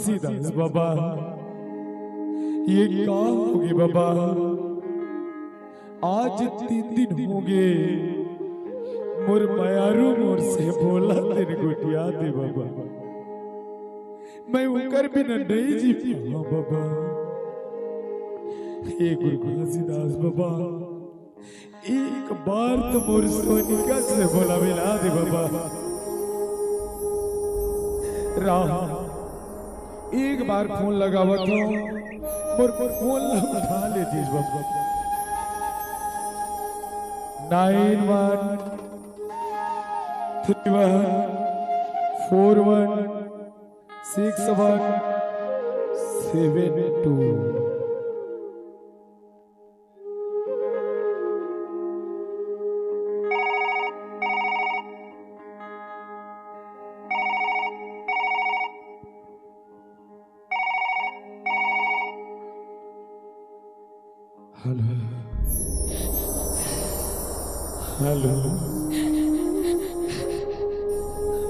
घासीदास बाबा ये क्या होगे बाबा। आज 3 दिन हो गए मोर मायारू मोर से बोला तेरे गोटिया दे बाबा। मैं उकर बिना नहीं जी पाऊँ बाबा। हे गुरु घासीदास बाबा एक बार तो मोर सोनिका से बोला मिला दे बाबा। राम एक बार फोन लगावा तो मोर फोन उठा लेतीस बाबा। 91314172 हेलो हेलो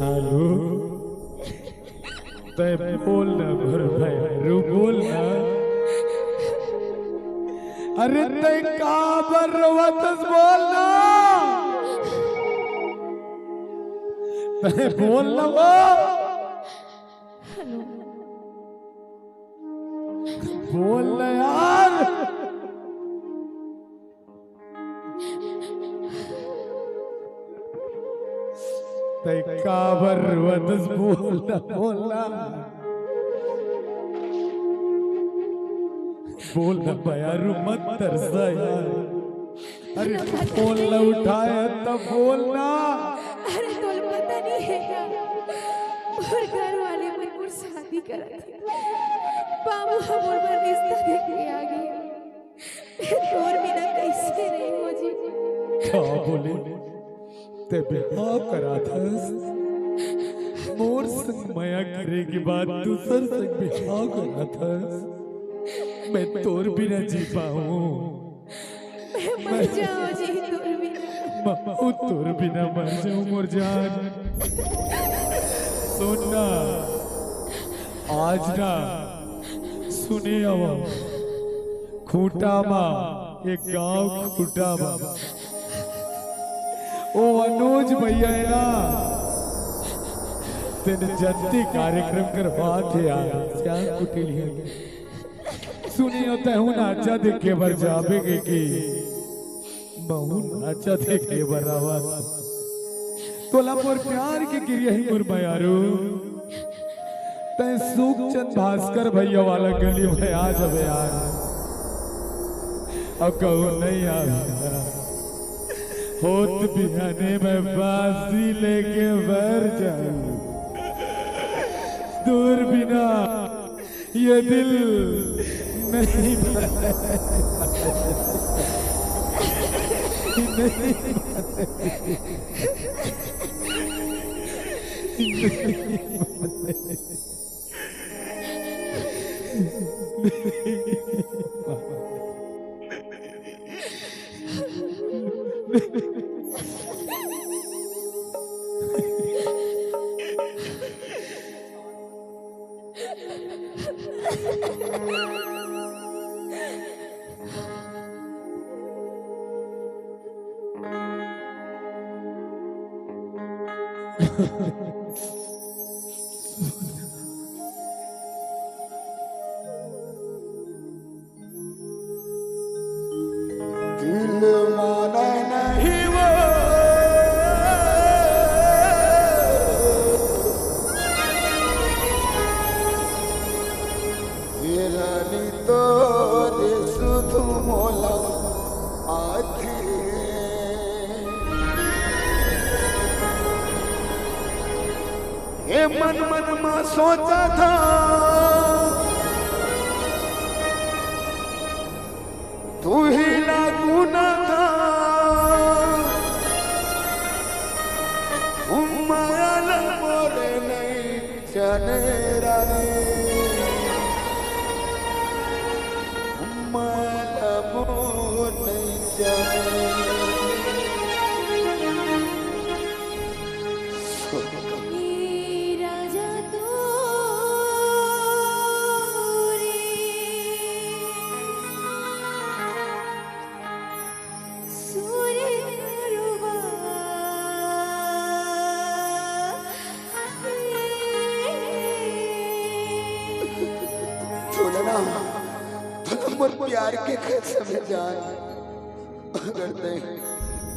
हेलो तय बोल ना भर भाई रू बोल ना। अरे तय का बरवतस बोल ना। तय बोल ना वो बोल ना यार। तय काबर वदस बोलना बोलना बोलना बयारू मत तरसा यार। अरे बोलना उठाया तब बोलना। अरे तोल पता नहीं है क्या और घर वाले मुझे शादी करा थी बाबू हमर पर रिश्ता देख के आ गए। तोर बिना कैसे रही हो जी। क्या बोले ते बिहार करा था मोर संग माया करे के बाद दूसर संग बिहार करा था। मैं तोर बिना जी पाऊं। मैं मर जाऊं जी तोर बिना। मैं तोर बिना मर जाऊं मोर जान। सुनना आज ना सुने आवा खूंटा मा एक गांव खूंटा मा ओ अनुज भैया है ना तेन जयंती कार्यक्रम करवा थे यार श्याम कुटिलिया सुनी होता हूँ नाचा देखे बर जाबेगे की बहु नाचा देखे बर आवाज तोला मोर प्यार के गिरिया ही मोर मायारू तय सुख चंद भास्कर भैया वाला गली में आ जावे यार। अब कहूँ नहीं आ होत बिहाने में बाजी लेके बर जाऊं दूर बिना ये दिल नहीं दिल माना नहीं वो तेरा नी तो रे सुधु मोला आखी ये मन मन में सोचा था तू ही लागू न था माया मोरे नहीं जाने रानी माया मोर नहीं जाने राजा तो बोलना मोर प्यार के कैसे में जान अगर ते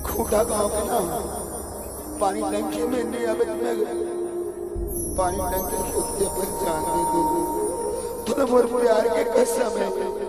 खूटा गाँव के ना पानी टंकी में नहीं अब में पानी टंकी खुद अपन जान दे दो तो मोर प्यार के कैसे में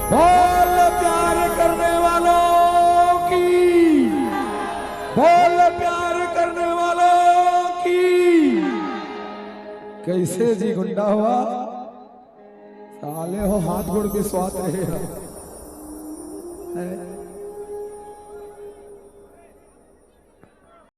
बोल प्यार करने वालों की, बोल प्यार करने वालों की। कैसे जी गुंडा हुआ साले हो, हाथ गोड़ के स्वाद रहे।